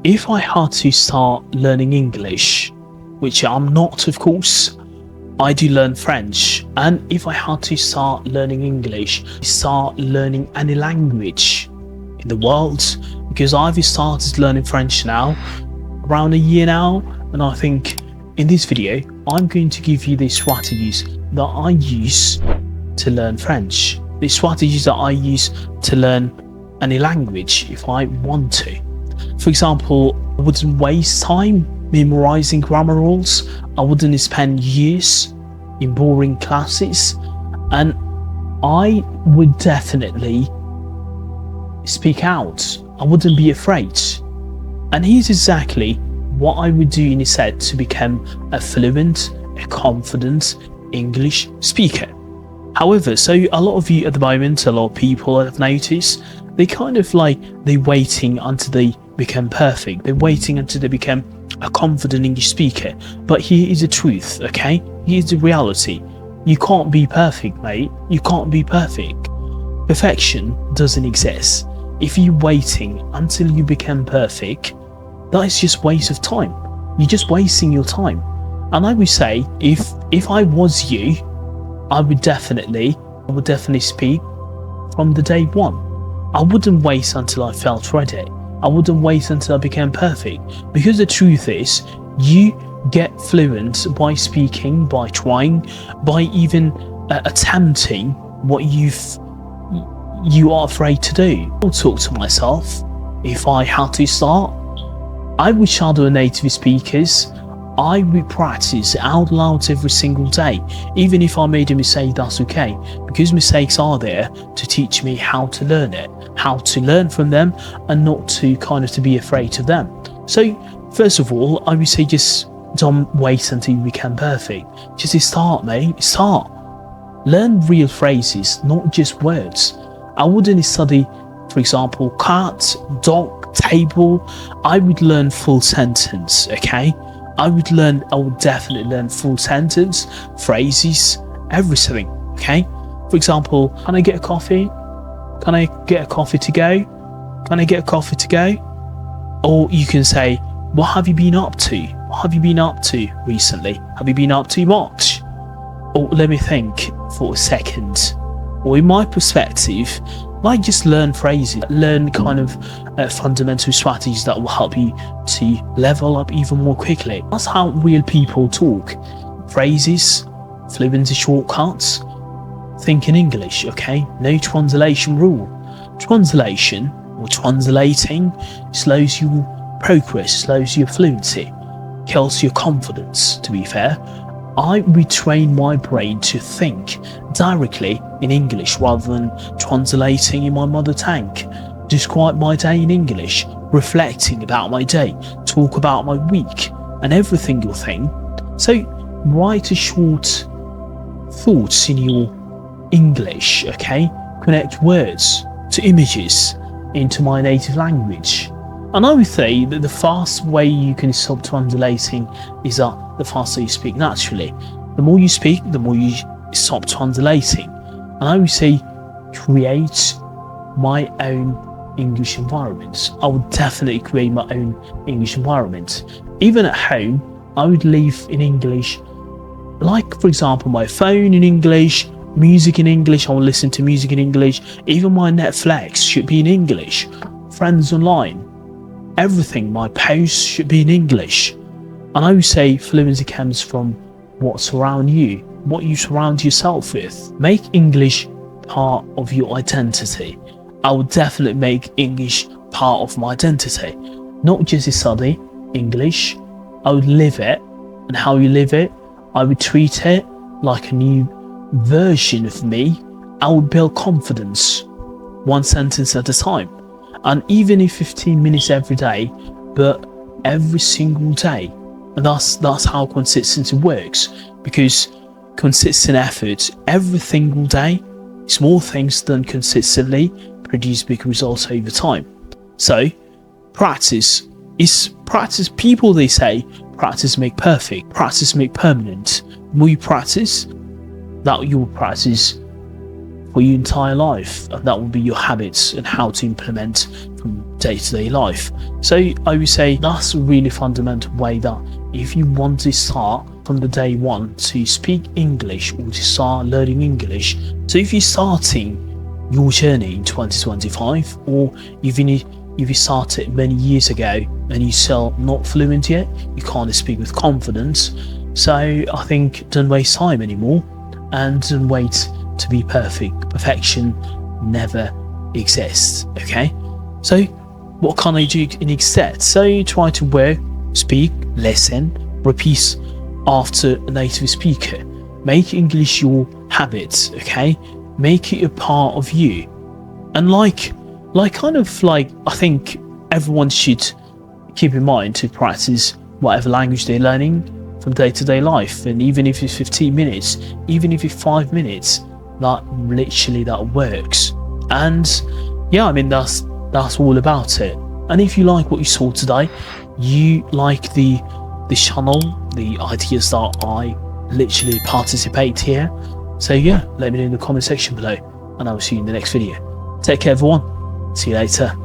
if I had to start learning English, which I'm not, of course, I do learn French. And if I had to start learning English, start learning any language in the world, because I've started learning French now, around a year now, and I think in this video, I'm going to give you the strategies that I use to learn French, the strategies that I use to learn any language if I want to. For example, I wouldn't waste time memorizing grammar rules. I wouldn't spend years in boring classes, and I would definitely speak out. I wouldn't be afraid. And here's exactly what I would do instead to become a fluent, a confident English speaker. However, so a lot of you at the moment, a lot of people I've noticed, they kind of they're waiting until they become perfect. They're waiting until they become a confident English speaker. But here is the truth, okay? Here's the reality. You can't be perfect, mate. You can't be perfect. Perfection doesn't exist. If you're waiting until you become perfect, that is just waste of time. You're just wasting your time. And I would say, if I was you, I would definitely speak from the day one. I wouldn't wait until I felt ready. I wouldn't wait until I became perfect. Because the truth is, you get fluent by speaking, by trying, by even attempting what you are afraid to do. I'll talk to myself. If I had to start, I would shadow native speakers. I would practice out loud every single day. Even if I made a mistake, that's okay, because mistakes are there to teach me how to learn it, how to learn from them, and not to to be afraid of them. So first of all, I would say just don't wait until you become perfect. Just start, mate. Start. Learn real phrases, not just words. I wouldn't study, for example, cat, dog, table. I would learn full sentence, okay? I would definitely learn full sentence, phrases, everything, okay? For example, can I get a coffee? Can I get a coffee to go? Can I get a coffee to go? Or you can say, what have you been up to? What have you been up to recently? Have you been up to much? Or let me think for a second. Or in my perspective, just learn phrases, learn fundamental strategies that will help you to level up even more quickly. That's how real people talk. Phrases, fluency shortcuts, think in English, okay? No translation rule. Translation or translating slows your progress, slows your fluency, kills your confidence, to be fair. I retrain my brain to think directly in English rather than translating in my mother tongue. Describe my day in English, reflecting about my day, talk about my week, and every single thing. So write a short thoughts in your English, okay? Connect words to images into my native language. And I would say that the fast way you can stop translating is that the faster you speak naturally. The more you speak, the more you stop translating. And I would say create my own English environment. I would definitely create my own English environment. Even at home, I would live in English. For example, my phone in English, music in English, I will listen to music in English. Even my Netflix should be in English. Friends online. Everything, my posts should be in English. And I would say fluency comes from what's around you, what you surround yourself with. Make English part of your identity. I would definitely make English part of my identity. Not just study English, I would live it. And how you live it, I would treat it like a new version of me. I would build confidence, one sentence at a time. And even if 15 minutes every day, but every single day. And that's how consistency works. Because consistent effort every single day, small things done consistently produce big results over time. So practice. People, they say practice make perfect, practice make permanent. The more you practice, that you will practice for your entire life, and that will be your habits and how to implement from day-to-day life. So I would say that's a really fundamental way that if you want to start from the day one to speak English or to start learning English, so if you're starting your journey in 2025, or even if you started many years ago and you're still not fluent yet, you can't speak with confidence, so I think don't waste time anymore and don't wait to be perfect. Perfection never exists, okay? So what can I do instead? So you try to work, speak, listen, repeat after a native speaker. Make English your habit, okay? Make it a part of you. And I think everyone should keep in mind to practice whatever language they're learning from day-to-day life. And even if it's 15 minutes, even if it's 5 minutes, that works. And yeah, I mean, that's all about it. And if you like what you saw today, you like the channel, the ideas that I literally participate here, so yeah, let me know in the comment section below, and I will see you in the next video. Take care everyone, see you later.